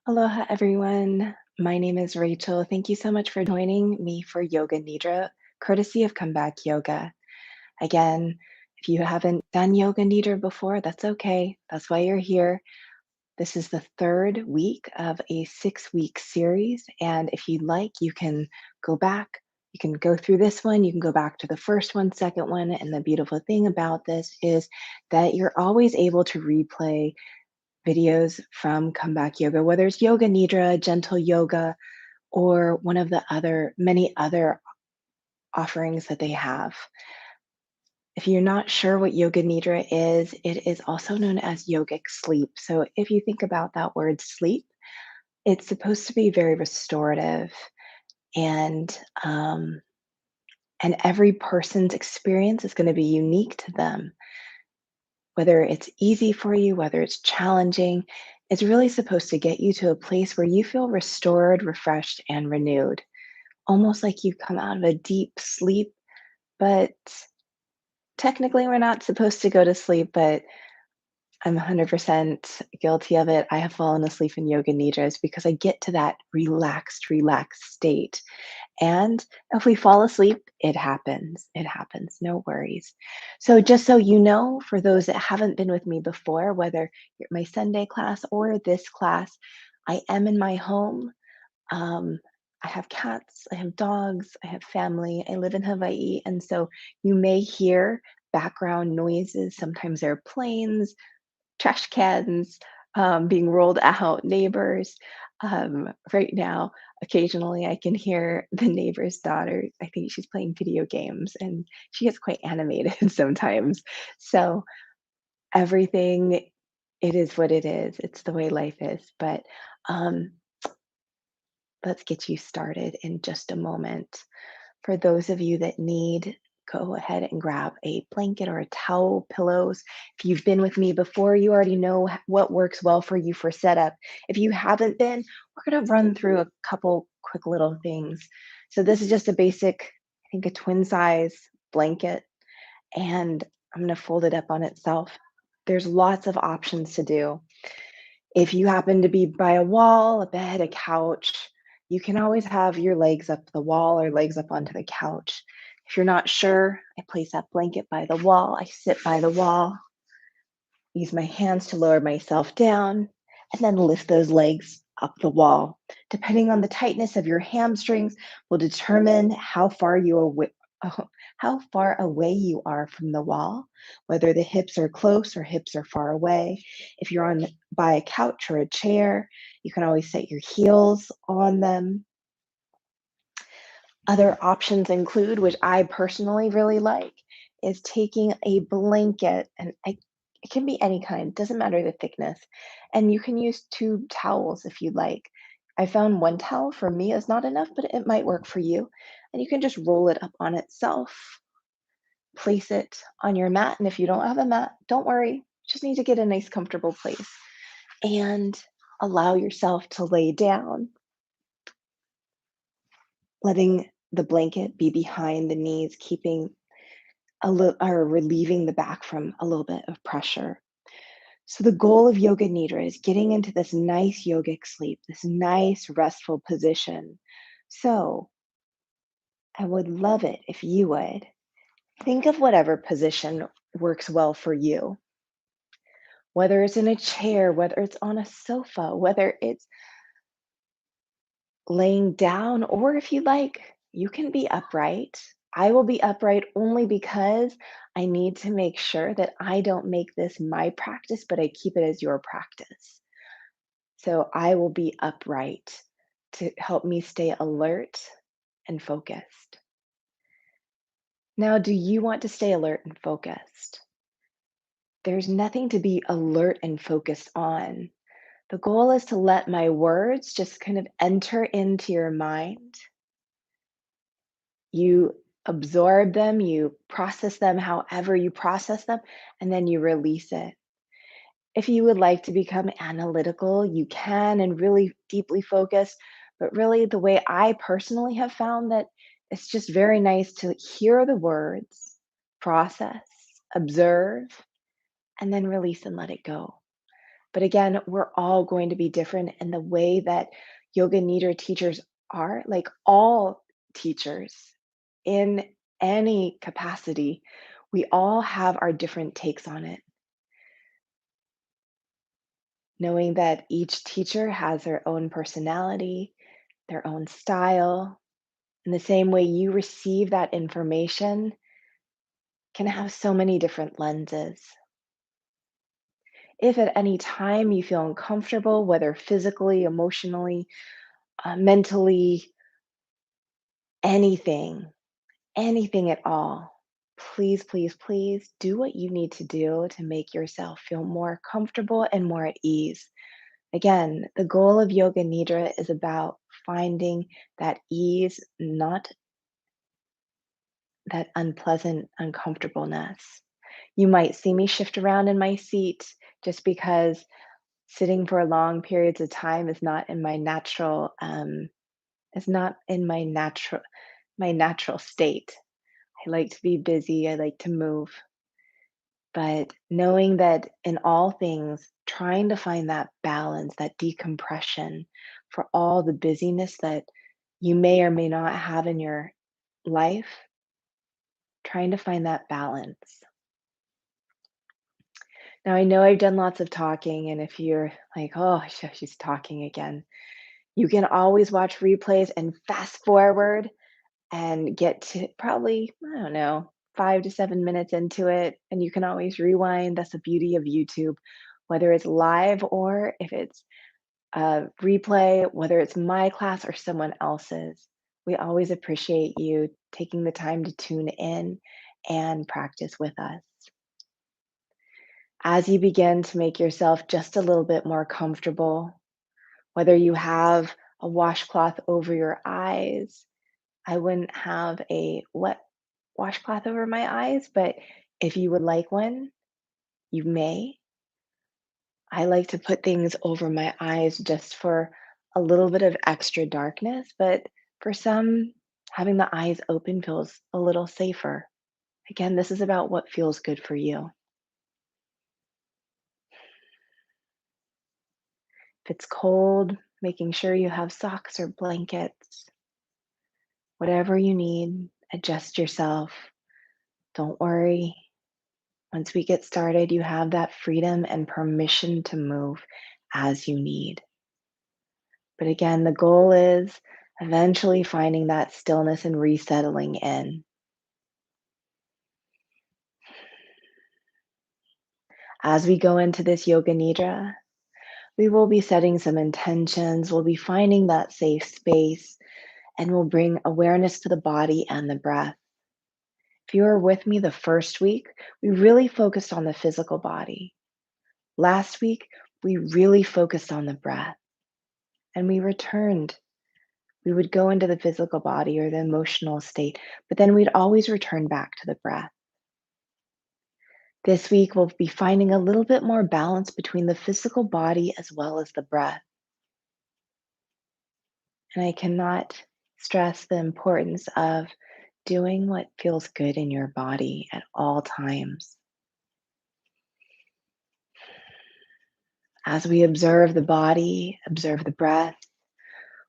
Aloha, everyone. My name is Rachel. Thank you so much for joining me for Yoga Nidra, courtesy of Comeback Yoga. Again, if you haven't done Yoga Nidra before, that's okay. That's why you're here. This is the third week of a 6-week series. And if you'd like, you can go back. You can go through this one. You can go back to the first one, second one. And the beautiful thing about this is that you're always able to replay videos from Comeback Yoga, whether it's Yoga Nidra, Gentle Yoga, or one of the many other offerings that they have. If you're not sure what Yoga Nidra is, it is also known as yogic sleep. So if you think about that word sleep, it's supposed to be very restorative and um, and every person's experience is going to be unique to them. Whether it's easy for you, whether it's challenging, it's really supposed to get you to a place where you feel restored, refreshed, and renewed, almost like you've come out of a deep sleep. But technically, we're not supposed to go to sleep, but I'm 100% guilty of it. I have fallen asleep in yoga nidras because I get to that relaxed state. And if we fall asleep, it happens. It happens. No worries. So, just so you know, for those that haven't been with me before, whether you're my Sunday class or this class, I am in my home. Um, I have cats, I have dogs, I have family. I live in Hawaii. And so you may hear background noises. Sometimes there are planes, trash cans being rolled out, neighbors. Right now, occasionally I can hear the neighbor's daughter. I think she's playing video games and she gets quite animated sometimes. So everything, it is what it is. It's the way life is. But um, let's get you started in just a moment. For those of you that need, go ahead and grab a blanket or a towel, pillows. If you've been with me before, you already know what works well for you for setup. If you haven't been, we're going to run through a couple quick little things. So this is just a basic, I think a twin size blanket, and I'm going to fold it up on itself. There's lots of options to do. If you happen to be by a wall, a bed, a couch, you can always have your legs up the wall or legs up onto the couch. If you're not sure, I place that blanket by the wall. I sit by the wall, use my hands to lower myself down, and then lift those legs up the wall. Depending on the tightness of your hamstrings, will determine how far away you are from the wall, whether the hips are close or hips are far away. If you're on by a couch or a chair, you can always set your heels on them. Other options include, which I personally really like, is taking a blanket, and it can be any kind, doesn't matter the thickness, and you can use two towels if you'd like. I found one towel for me is not enough, but it might work for you. And you can just roll it up on itself, place it on your mat, and if you don't have a mat, don't worry, just need to get a nice comfortable place and allow yourself to lay down, letting the blanket be behind the knees, keeping a little or relieving the back from a little bit of pressure. So the goal of yoga nidra is getting into this nice yogic sleep, this nice restful position. So I would love it if you would think of whatever position works well for you, whether it's in a chair, whether it's on a sofa, whether it's laying down, or if you like, you can be upright. I will be upright only because I need to make sure that I don't make this my practice, but I keep it as your practice. So I will be upright to help me stay alert and focused. Now, do you want to stay alert and focused? There's nothing to be alert and focused on. The goal is to let my words just kind of enter into your mind. You absorb them, you process them however you process them, and then you release it. If you would like to become analytical, you can and really deeply focus. But really, the way I personally have found that it's just very nice to hear the words, process, observe, and then release and let it go. But again, we're all going to be different in the way that yoga nidra teachers are, like all teachers in any capacity. We all have our different takes on it, knowing that each teacher has their own personality, their own style. In the same way you receive that information can have so many different lenses. If at any time you feel uncomfortable, whether physically, emotionally, mentally, anything, anything at all, please, please, please do what you need to do to make yourself feel more comfortable and more at ease. Again, the goal of Yoga Nidra is about finding that ease, not that unpleasant uncomfortableness. You might see me shift around in my seat just because sitting for long periods of time is not in my natural state. I like to be busy, I like to move, but knowing that in all things, trying to find that balance, that decompression for all the busyness that you may or may not have in your life, trying to find that balance. Now, I know I've done lots of talking, and if you're like, oh, she's talking again, you can always watch replays and fast forward and get to probably, I don't know, 5 to 7 minutes into it. And you can always rewind. That's the beauty of YouTube, whether it's live or if it's a replay, whether it's my class or someone else's. We always appreciate you taking the time to tune in and practice with us. As you begin to make yourself just a little bit more comfortable, whether you have a washcloth over your eyes, I wouldn't have a wet washcloth over my eyes, but if you would like one, you may. I like to put things over my eyes just for a little bit of extra darkness, but for some, having the eyes open feels a little safer. Again, this is about what feels good for you. If it's cold, making sure you have socks or blankets, whatever you need, adjust yourself. Don't worry. Once we get started, you have that freedom and permission to move as you need. But again, the goal is eventually finding that stillness and resettling in. As we go into this Yoga Nidra, we will be setting some intentions, we'll be finding that safe space, and we'll bring awareness to the body and the breath. If you were with me the first week, we really focused on the physical body. Last week, we really focused on the breath and we returned. We would go into the physical body or the emotional state, but then we'd always return back to the breath. This week, we'll be finding a little bit more balance between the physical body as well as the breath. And I cannot stress the importance of doing what feels good in your body at all times. As we observe the body, observe the breath,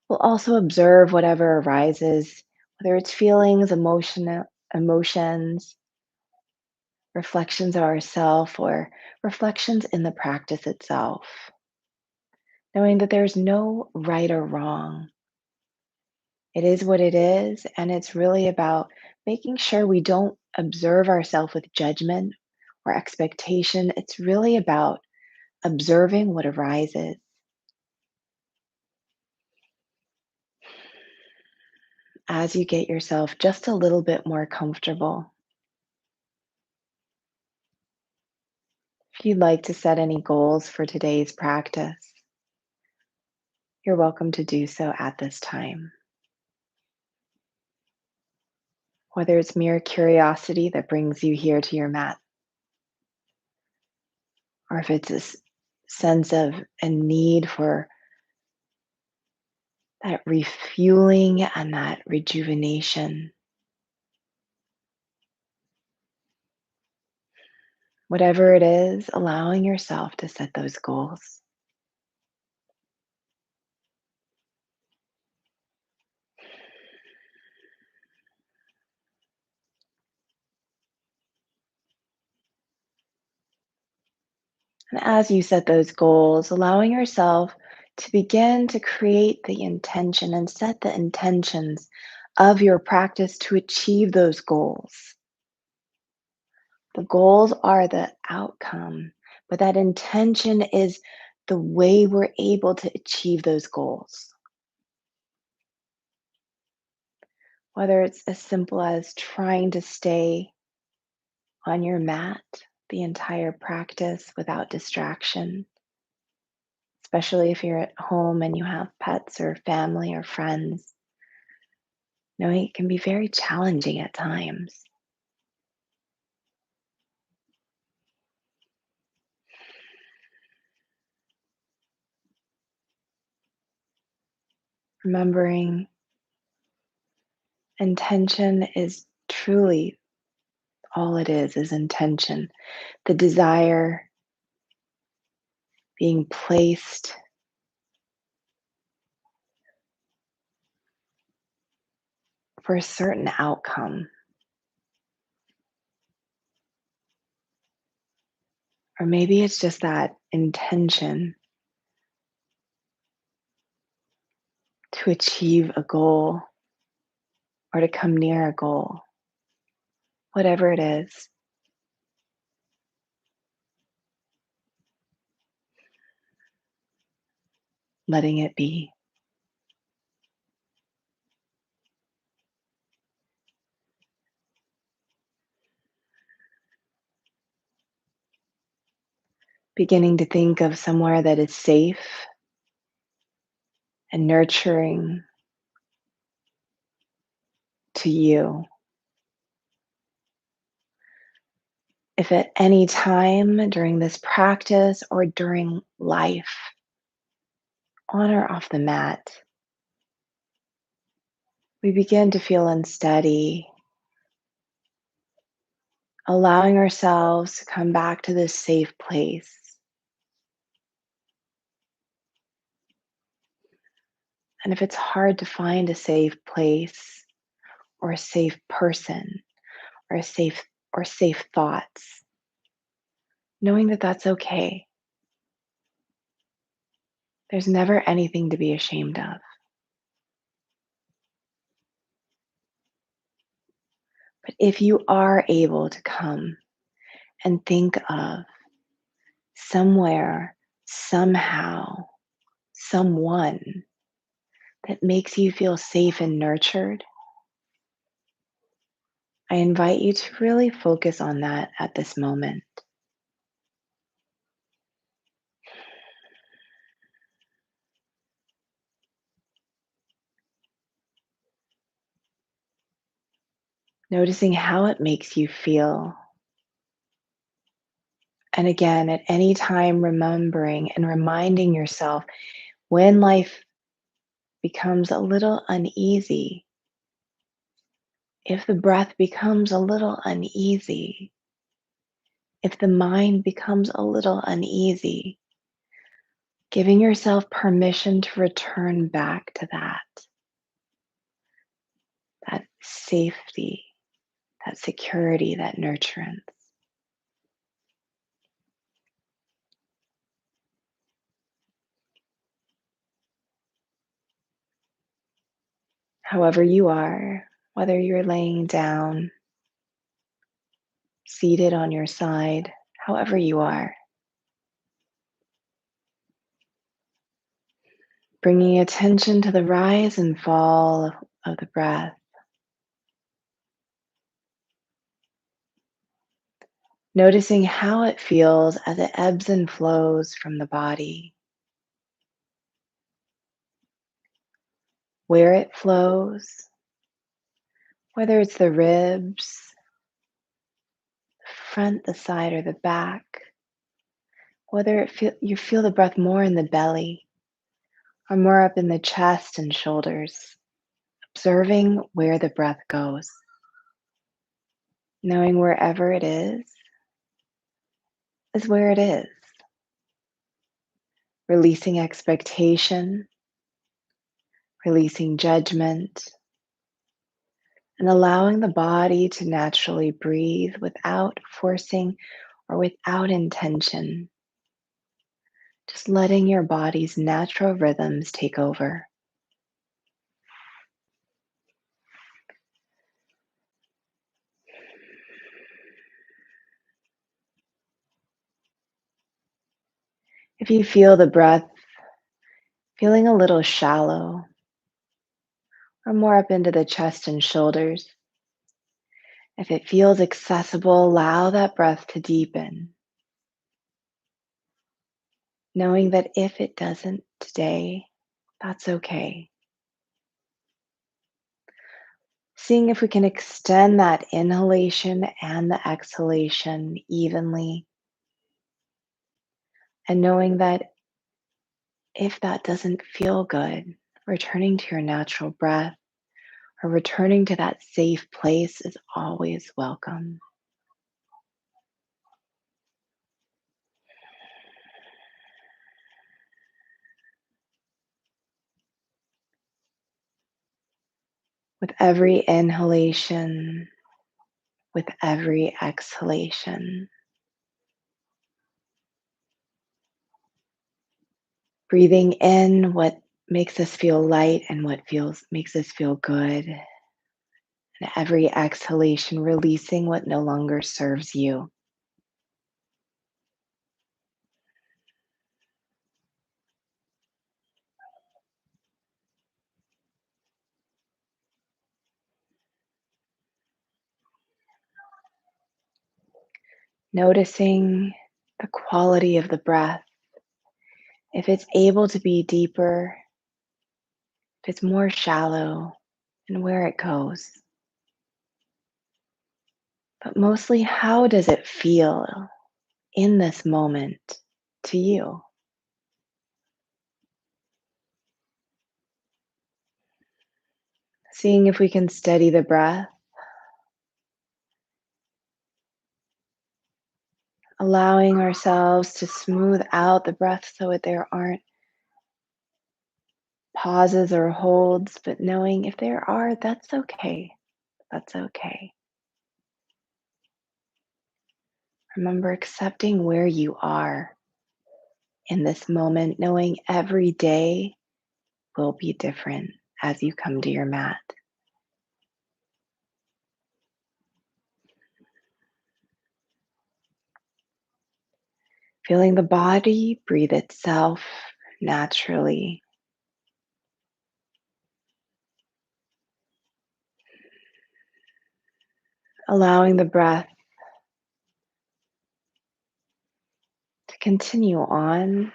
we'll also observe whatever arises, whether it's feelings, emotions, reflections of ourself, or reflections in the practice itself. Knowing that there's no right or wrong. It is what it is, and it's really about making sure we don't observe ourselves with judgment or expectation. It's really about observing what arises. As you get yourself just a little bit more comfortable, if you'd like to set any goals for today's practice, you're welcome to do so at this time. Whether it's mere curiosity that brings you here to your mat, or if it's sense of a need for that refueling and that rejuvenation. Whatever it is, allowing yourself to set those goals. And as you set those goals, allowing yourself to begin to create the intention and set the intentions of your practice to achieve those goals. The goals are the outcome, but that intention is the way we're able to achieve those goals. Whether it's as simple as trying to stay on your mat the entire practice without distraction, especially if you're at home and you have pets or family or friends, knowing it can be very challenging at times. Remembering intention is truly all it is intention. The desire being placed for a certain outcome, or maybe it's just that intention to achieve a goal or to come near a goal, whatever it is. Letting it be. Beginning to think of somewhere that is safe and nurturing to you. If at any time during this practice or during life, on or off the mat, we begin to feel unsteady, allowing ourselves to come back to this safe place. And if it's hard to find a safe place or a safe person or a safe thoughts, knowing that that's okay. There's never anything to be ashamed of. But if you are able to come and think of somewhere, somehow, someone that makes you feel safe and nurtured, I invite you to really focus on that at this moment. Noticing how it makes you feel. And again, at any time, remembering and reminding yourself when life becomes a little uneasy, if the breath becomes a little uneasy, if the mind becomes a little uneasy, giving yourself permission to return back to that safety, that security, that nurturance. However you are, whether you're laying down, seated on your side, however you are, bringing attention to the rise and fall of the breath. Noticing how it feels as it ebbs and flows from the body, where it flows, whether it's the ribs, the front, the side, or the back, whether you feel the breath more in the belly or more up in the chest and shoulders, observing where the breath goes, knowing wherever it is, is where it is, releasing expectation, releasing judgment, and allowing the body to naturally breathe without forcing or without intention. Just letting your body's natural rhythms take over. If you feel the breath feeling a little shallow or more up into the chest and shoulders, if it feels accessible, allow that breath to deepen, knowing that if it doesn't today, that's okay. Seeing if we can extend that inhalation and the exhalation evenly, and knowing that if that doesn't feel good, returning to your natural breath or returning to that safe place is always welcome. With every inhalation, with every exhalation, breathing in what makes us feel light and what feels makes us feel good. And every exhalation, releasing what no longer serves you. Noticing the quality of the breath. If it's able to be deeper, if it's more shallow, and where it goes. But mostly, how does it feel in this moment to you? Seeing if we can steady the breath, allowing ourselves to smooth out the breath so that there aren't pauses or holds, but knowing if there are, that's okay. That's okay. Remember accepting where you are in this moment, knowing every day will be different as you come to your mat. Feeling the body breathe itself naturally, allowing the breath to continue on,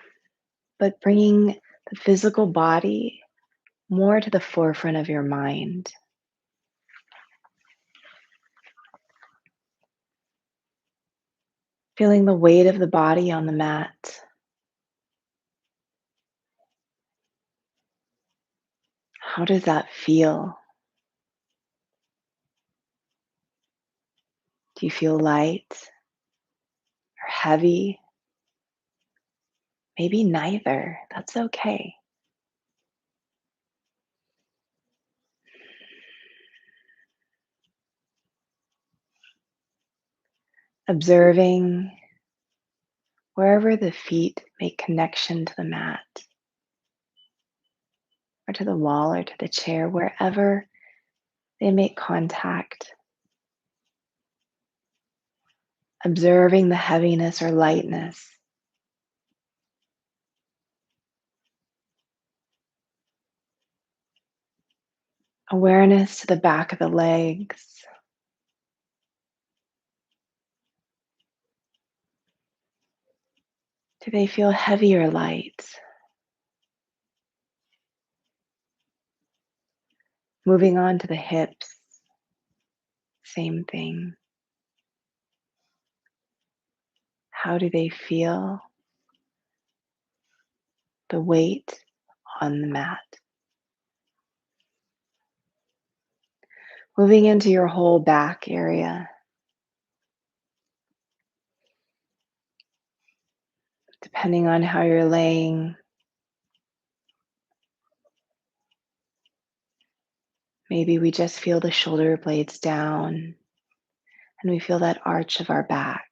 but bringing the physical body more to the forefront of your mind. Feeling the weight of the body on the mat. How does that feel? Do you feel light or heavy? Maybe neither. That's okay. Observing wherever the feet make connection to the mat or to the wall or to the chair, wherever they make contact. Observing the heaviness or lightness. Awareness to the back of the legs. Do they feel heavy or light? Moving on to the hips. Same thing. How do they feel? The weight on the mat. Moving into your whole back area. Depending on how you're laying, maybe we just feel the shoulder blades down and we feel that arch of our back.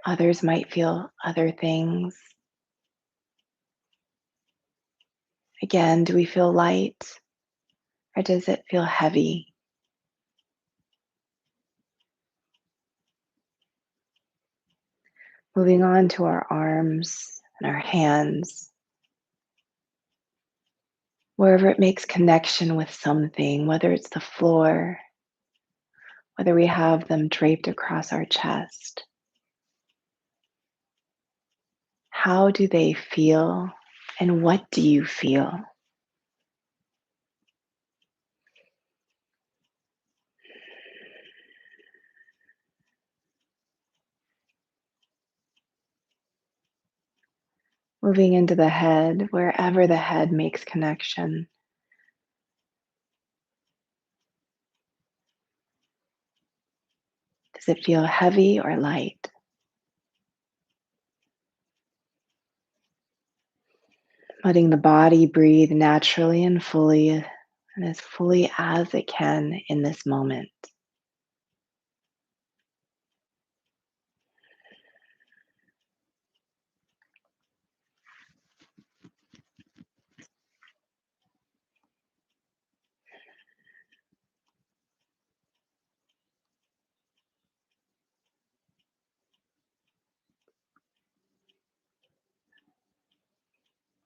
Others might feel other things. Again, do we feel light or does it feel heavy? Moving on to our arms and our hands, wherever it makes connection with something, whether it's the floor, whether we have them draped across our chest. How do they feel and what do you feel? Moving into the head, wherever the head makes connection. Does it feel heavy or light? Letting the body breathe naturally and fully, and as fully as it can in this moment.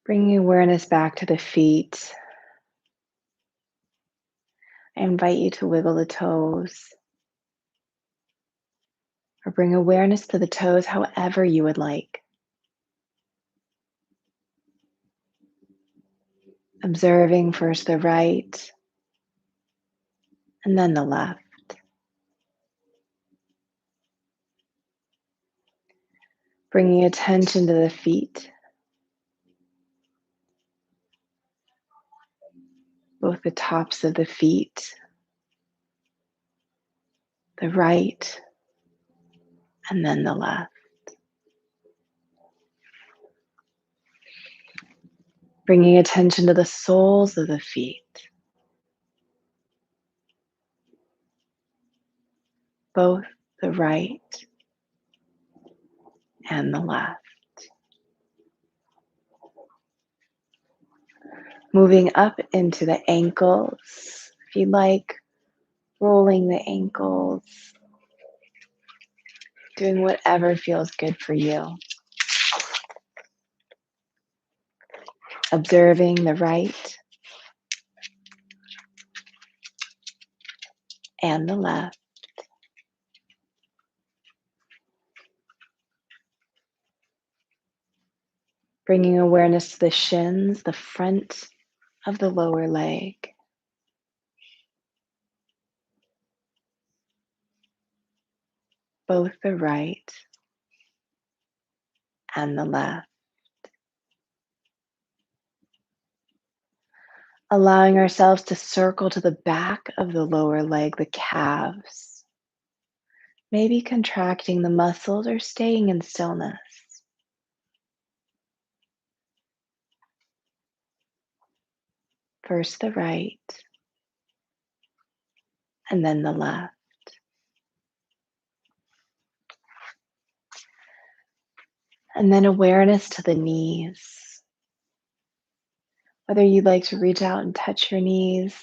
Bringing awareness back to the feet. I invite you to wiggle the toes or bring awareness to the toes however you would like. Observing first the right and then the left. Bringing attention to the feet, both the tops of the feet, the right and then the left. Bringing attention to the soles of the feet, both the right and the left. Moving up into the ankles, if you'd like, rolling the ankles, doing whatever feels good for you. Observing the right and the left. Bringing awareness to the shins, the front of the lower leg. Both the right and the left. Allowing ourselves to circle to the back of the lower leg, the calves. Maybe contracting the muscles or staying in stillness. First the right and then the left. And then awareness to the knees. Whether you'd like to reach out and touch your knees,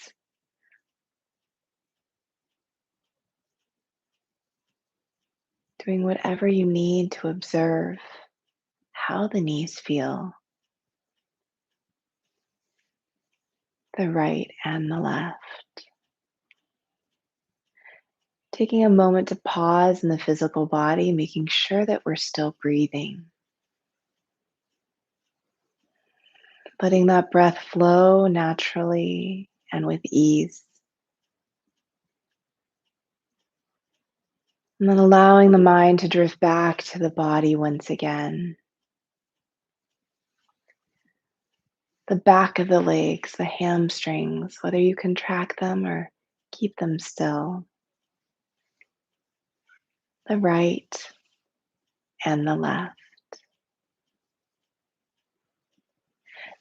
doing whatever you need to observe how the knees feel, the right and the left. Taking a moment to pause in the physical body, making sure that we're still breathing. Letting that breath flow naturally and with ease. And then allowing the mind to drift back to the body once again. The back of the legs, the hamstrings, whether you contract them or keep them still. The right and the left.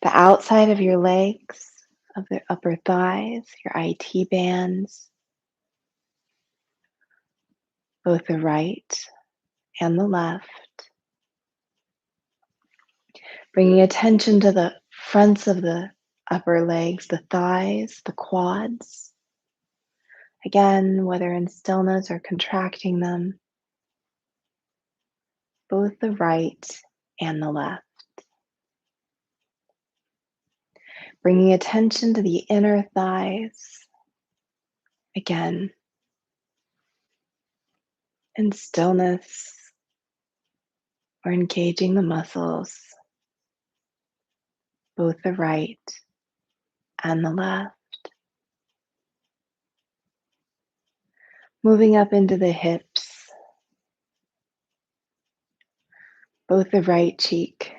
The outside of your legs, of the upper thighs, your IT bands, both the right and the left. Bringing attention to the fronts of the upper legs, the thighs, the quads. Again, whether in stillness or contracting them, both the right and the left. Bringing attention to the inner thighs. Again, in stillness or engaging the muscles, both the right and the left. Moving up into the hips, both the right cheek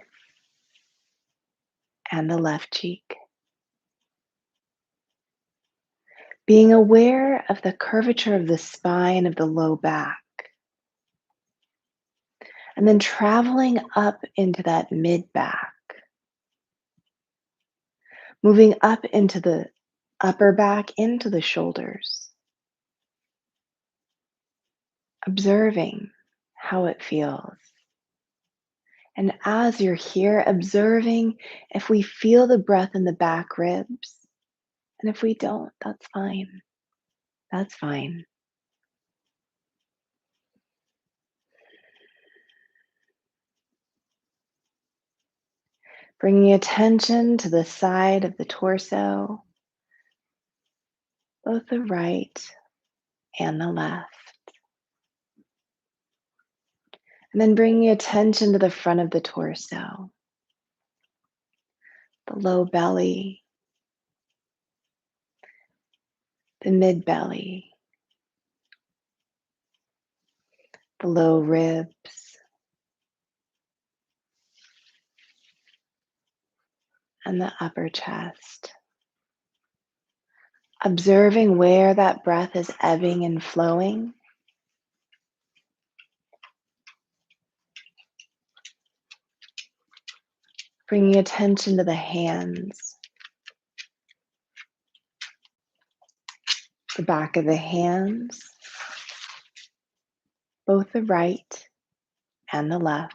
and the left cheek. Being aware of the curvature of the spine of the low back. And then traveling up into that mid back. Moving up into the upper back, into the shoulders. Observing how it feels. And as you're here, observing if we feel the breath in the back ribs. And if we don't, that's fine. That's fine. Bringing attention to the side of the torso, both the right and the left. And then bringing attention to the front of the torso, the low belly, the mid belly, the low ribs, and the upper chest. Observing where that breath is ebbing and flowing. Bringing attention to the hands, the back of the hands, both the right and the left.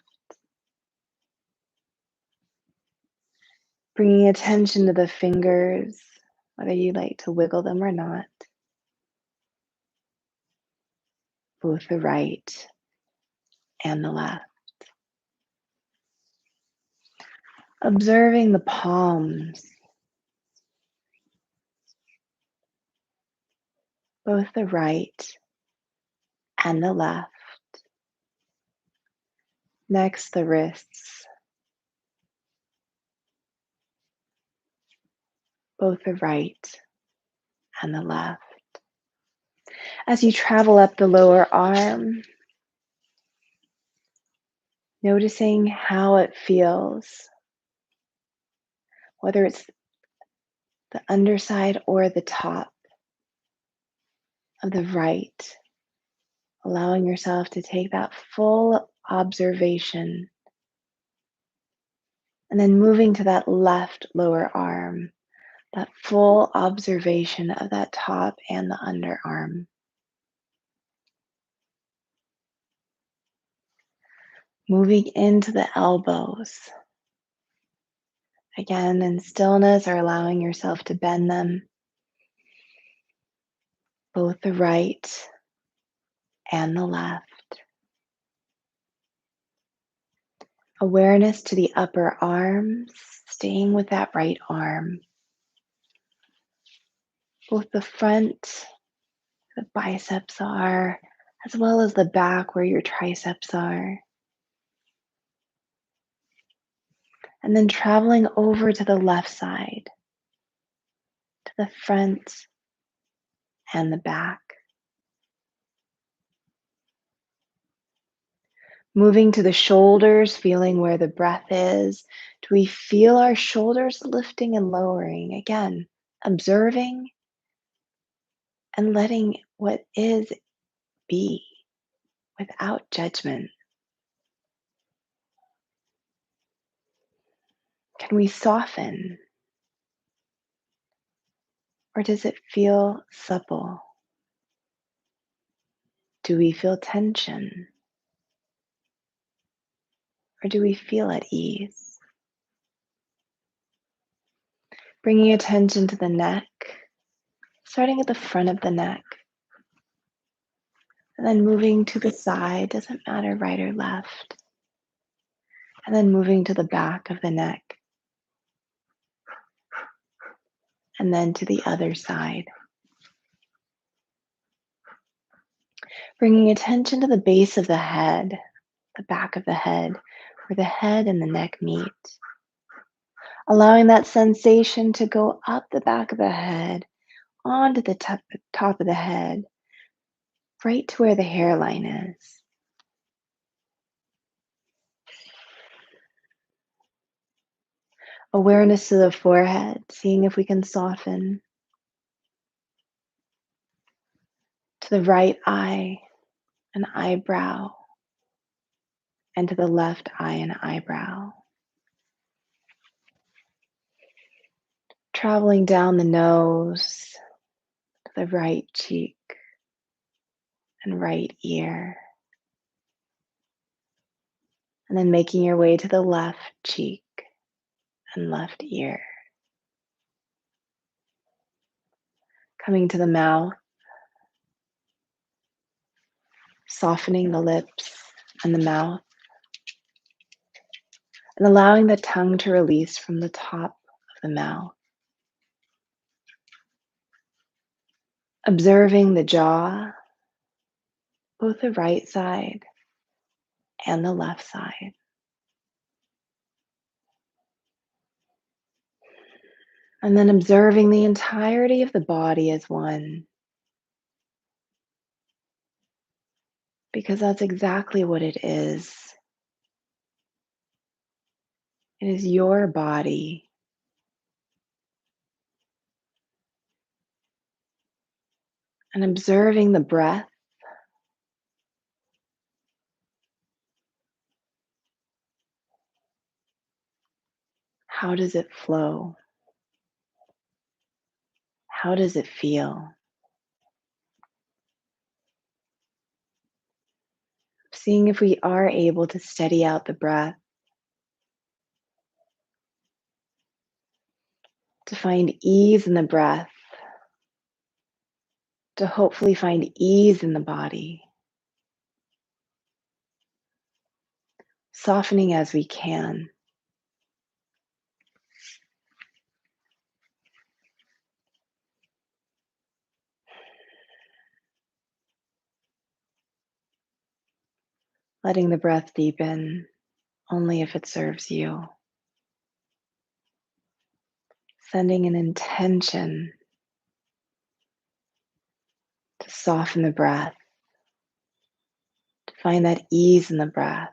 Bringing attention to the fingers, whether you like to wiggle them or not, both the right and the left. Observing the palms, both the right and the left. Next, the wrists, both the right and the left. As you travel up the lower arm, noticing how it feels, whether it's the underside or the top of the right, allowing yourself to take that full observation, and then moving to that left lower arm, that full observation of that top and the underarm. Moving into the elbows. Again, in stillness or allowing yourself to bend them, both the right and the left. Awareness to the upper arms, staying with that right arm. Both the front, the biceps are, as well as the back where your triceps are. And then traveling over to the left side, to the front and the back. Moving to the shoulders, feeling where the breath is. Do we feel our shoulders lifting and lowering? Again, observing and letting what is be without judgment. Can we soften, or does it feel supple? Do we feel tension, or do we feel at ease? Bringing attention to the neck, starting at the front of the neck, and then moving to the side, doesn't matter right or left, and then moving to the back of the neck, and then to the other side. Bringing attention to the base of the head, the back of the head, where the head and the neck meet. Allowing that sensation to go up the back of the head, onto the top of the head, right to where the hairline is. Awareness to the forehead, seeing if we can soften. To the right eye, an eyebrow, and to the left eye, an eyebrow. Traveling down the nose, to the right cheek and right ear. And then making your way to the left cheek and left ear. Coming to the mouth, softening the lips and the mouth, and allowing the tongue to release from the top of the mouth. Observing the jaw, both the right side and the left side. And then observing the entirety of the body as one, because that's exactly what it is. It is your body. And observing the breath, how does it flow? How does it feel? Seeing if we are able to steady out the breath, to find ease in the breath, to hopefully find ease in the body, softening as we can. Letting the breath deepen only if it serves you. Sending an intention to soften the breath, to find that ease in the breath.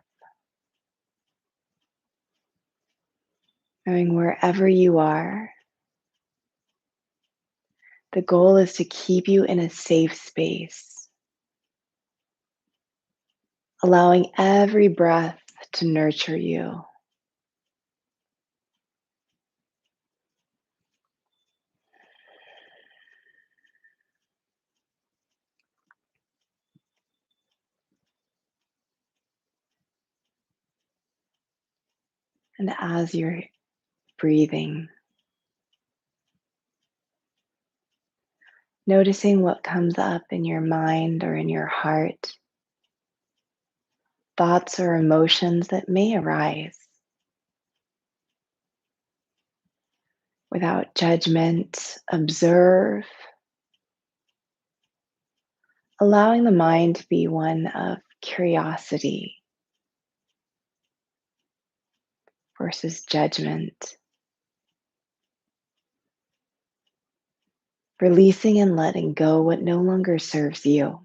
Knowing wherever you are, the goal is to keep you in a safe space, allowing every breath to nurture you. And as you're breathing, noticing what comes up in your mind or in your heart, thoughts or emotions that may arise. Without judgment, observe, allowing the mind to be one of curiosity versus judgment, releasing and letting go what no longer serves you.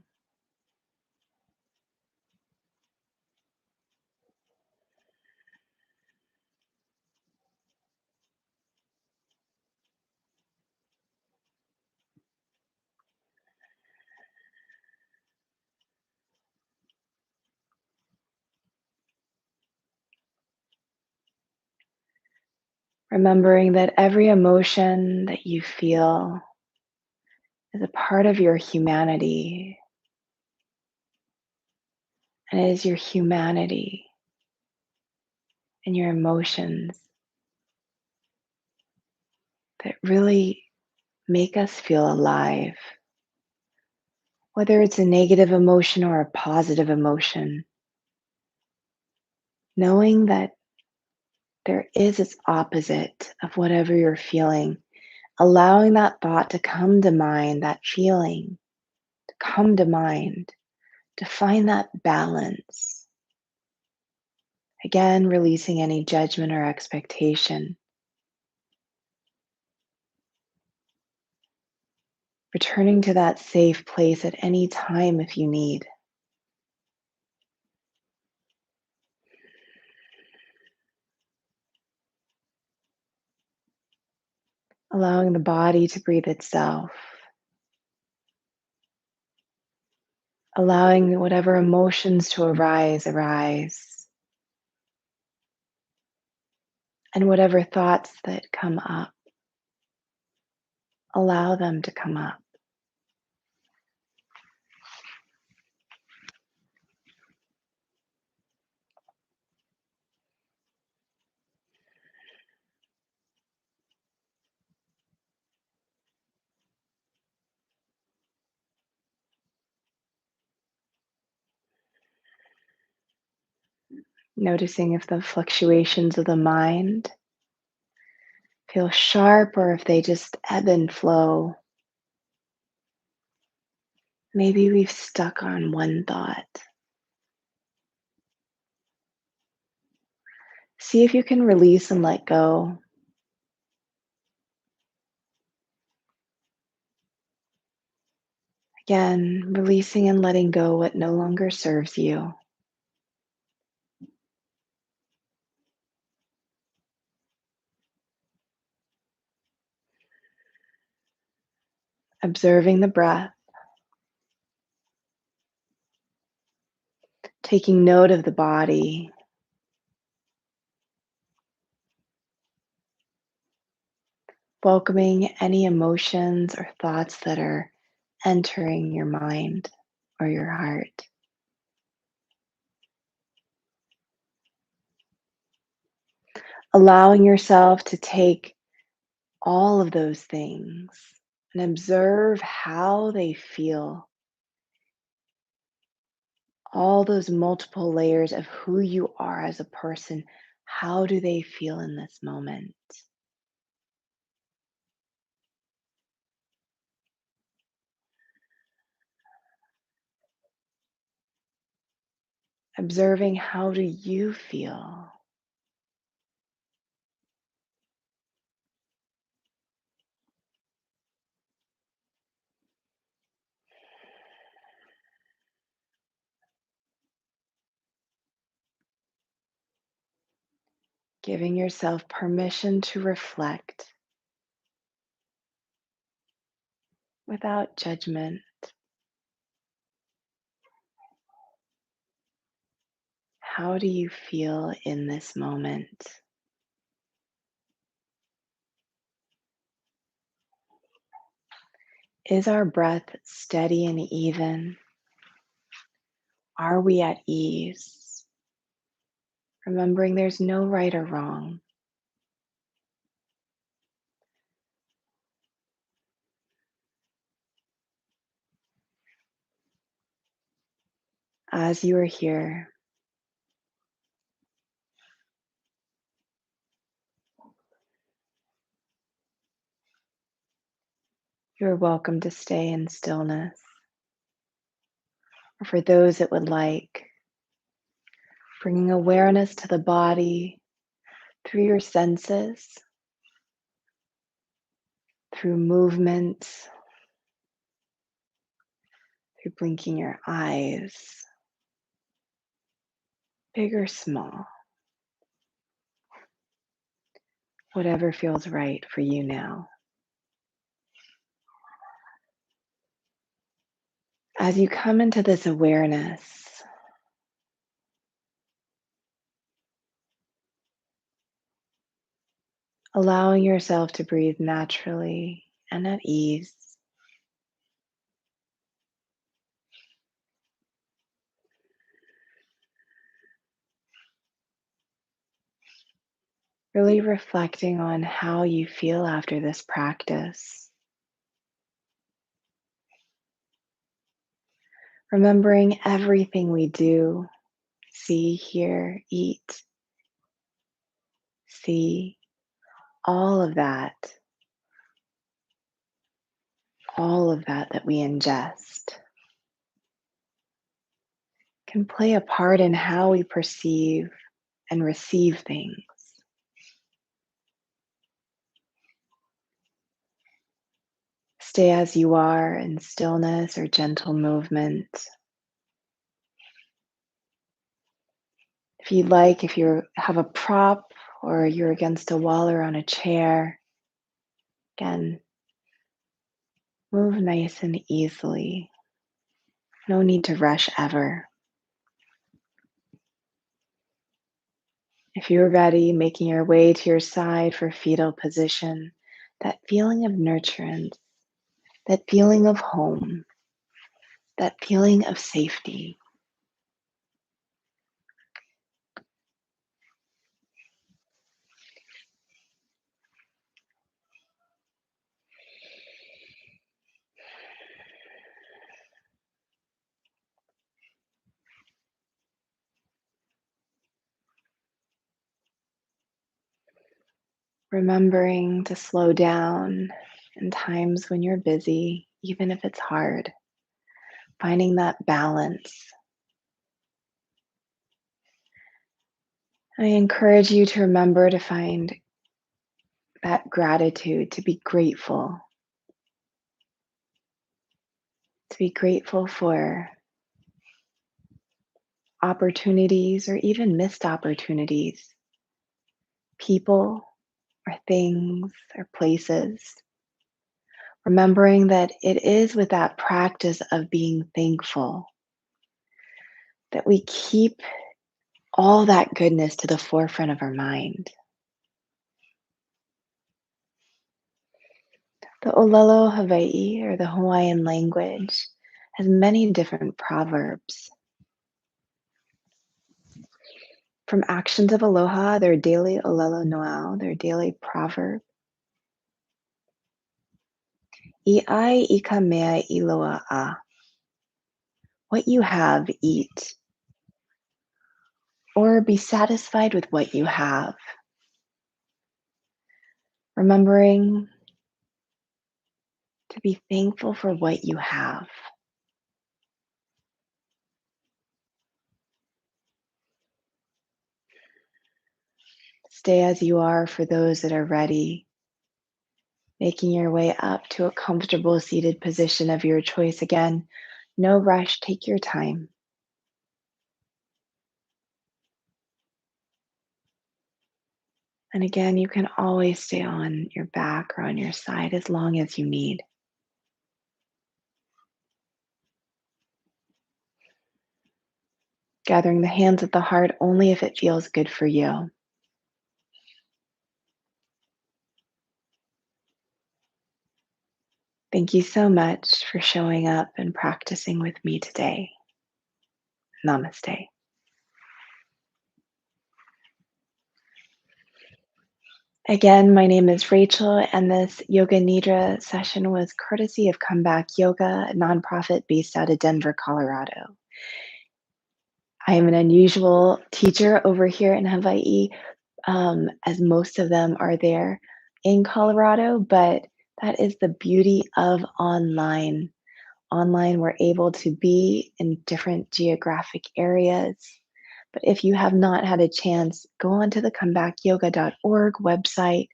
remembering that every emotion that you feel is a part of your humanity, and it is your humanity and your emotions that really make us feel alive. Whether it's a negative emotion or a positive emotion, knowing that there is its opposite of whatever you're feeling, allowing that thought to come to mind, that feeling to come to mind, to find that balance. Again, releasing any judgment or expectation, returning to that safe place at any time if you need. Allowing the body to breathe itself, allowing whatever emotions to arise, and whatever thoughts that come up, allow them to come up. Noticing if the fluctuations of the mind feel sharp or if they just ebb and flow. Maybe we've stuck on one thought. See if you can release and let go. Again, releasing and letting go what no longer serves you. Observing the breath, taking note of the body, welcoming any emotions or thoughts that are entering your mind or your heart. Allowing yourself to take all of those things and observe how they feel. All those multiple layers of who you are as a person, how do they feel in this moment? Observing how do you feel? Giving yourself permission to reflect without judgment. How do you feel in this moment? Is our breath steady and even? Are we at ease? Remembering there's no right or wrong. As you are here, you're welcome to stay in stillness. Or for those that would like, bringing awareness to the body through your senses, through movement, through blinking your eyes, big or small, whatever feels right for you now. As you come into this awareness, allowing yourself to breathe naturally and at ease. Really reflecting on how you feel after this practice. Remembering everything we do, see, hear, eat, see, all of that we ingest can play a part in how we perceive and receive things. Stay as you are in stillness or gentle movement. If you'd like, if you have a prop or you're against a wall or on a chair, again, move nice and easily. No need to rush ever. If you're ready, making your way to your side for fetal position, that feeling of nurturance, that feeling of home, that feeling of safety. Remembering to slow down in times when you're busy, even if it's hard, finding that balance. I encourage you to remember to find that gratitude, to be grateful for opportunities or even missed opportunities, people or things or places. Remembering that it is with that practice of being thankful that we keep all that goodness to the forefront of our mind. The Olelo Hawaii, or the Hawaiian language, has many different proverbs. From actions of aloha, their daily Olelo Noel, their daily proverb. I'ai I ka mea I loa a. What you have, eat. Or be satisfied with what you have. Remembering to be thankful for what you have. Stay as you are for those that are ready, making your way up to a comfortable seated position of your choice. Again, no rush, take your time. And again, you can always stay on your back or on your side as long as you need. Gathering the hands at the heart only if it feels good for you. Thank you so much for showing up and practicing with me today. Namaste. Again, my name is Rachel, and this Yoga Nidra session was courtesy of Comeback Yoga, a nonprofit based out of Denver, Colorado. I am an unusual teacher over here in Hawaii, as most of them are there in Colorado, but that is the beauty of online. Online, we're able to be in different geographic areas. But if you have not had a chance, go onto the comebackyoga.org website.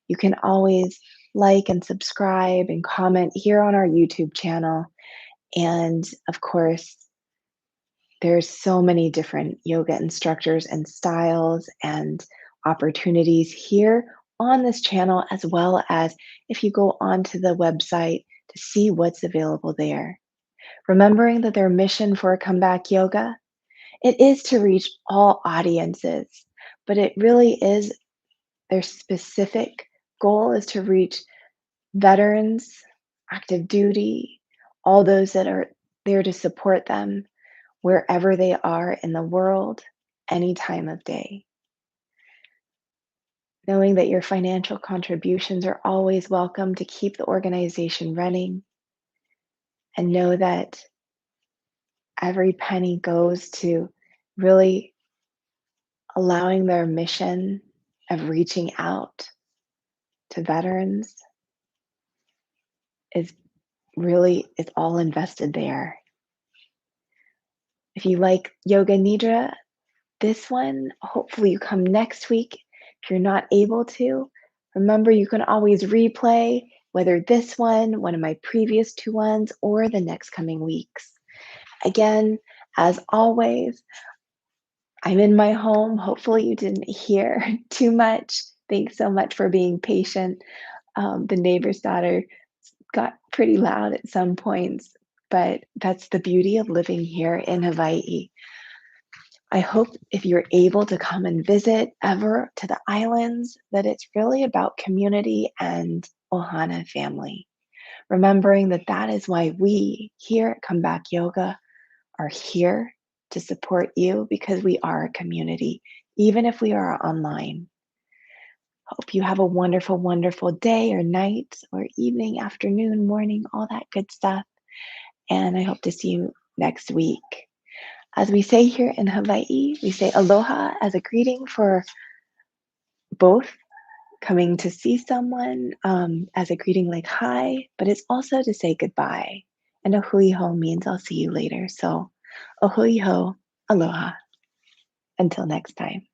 You can always like and subscribe and comment here on our YouTube channel. And of course, there's so many different yoga instructors and styles and opportunities here on this channel, as well as if you go onto the website to see what's available there. Remembering that their mission for Comeback Yoga, it is to reach all audiences, but it really is their specific goal is to reach veterans, active duty, all those that are there to support them wherever they are in the world, any time of day. Knowing that your financial contributions are always welcome to keep the organization running, and know that every penny goes to really allowing their mission of reaching out to veterans is really it's all invested there. If you like Yoga Nidra, this one, hopefully you come next week. If you're not able to, remember you can always replay whether this one of my previous two ones, or the next coming weeks. Again, as always, I'm in my home. Hopefully you didn't hear too much. Thanks so much for being patient. The neighbor's daughter got pretty loud at some points, but that's the beauty of living here in Hawaii. I hope if you're able to come and visit ever to the islands, that it's really about community and ohana family. Remembering that that is why we here at Come Back Yoga are here to support you, because we are a community, even if we are online. Hope you have a wonderful, wonderful day or night or evening, afternoon, morning, all that good stuff. And I hope to see you next week. As we say here in Hawaii, we say aloha as a greeting for both coming to see someone, as a greeting like hi, but it's also to say goodbye. And a hui hou means I'll see you later. So a hui hou, aloha. Until next time.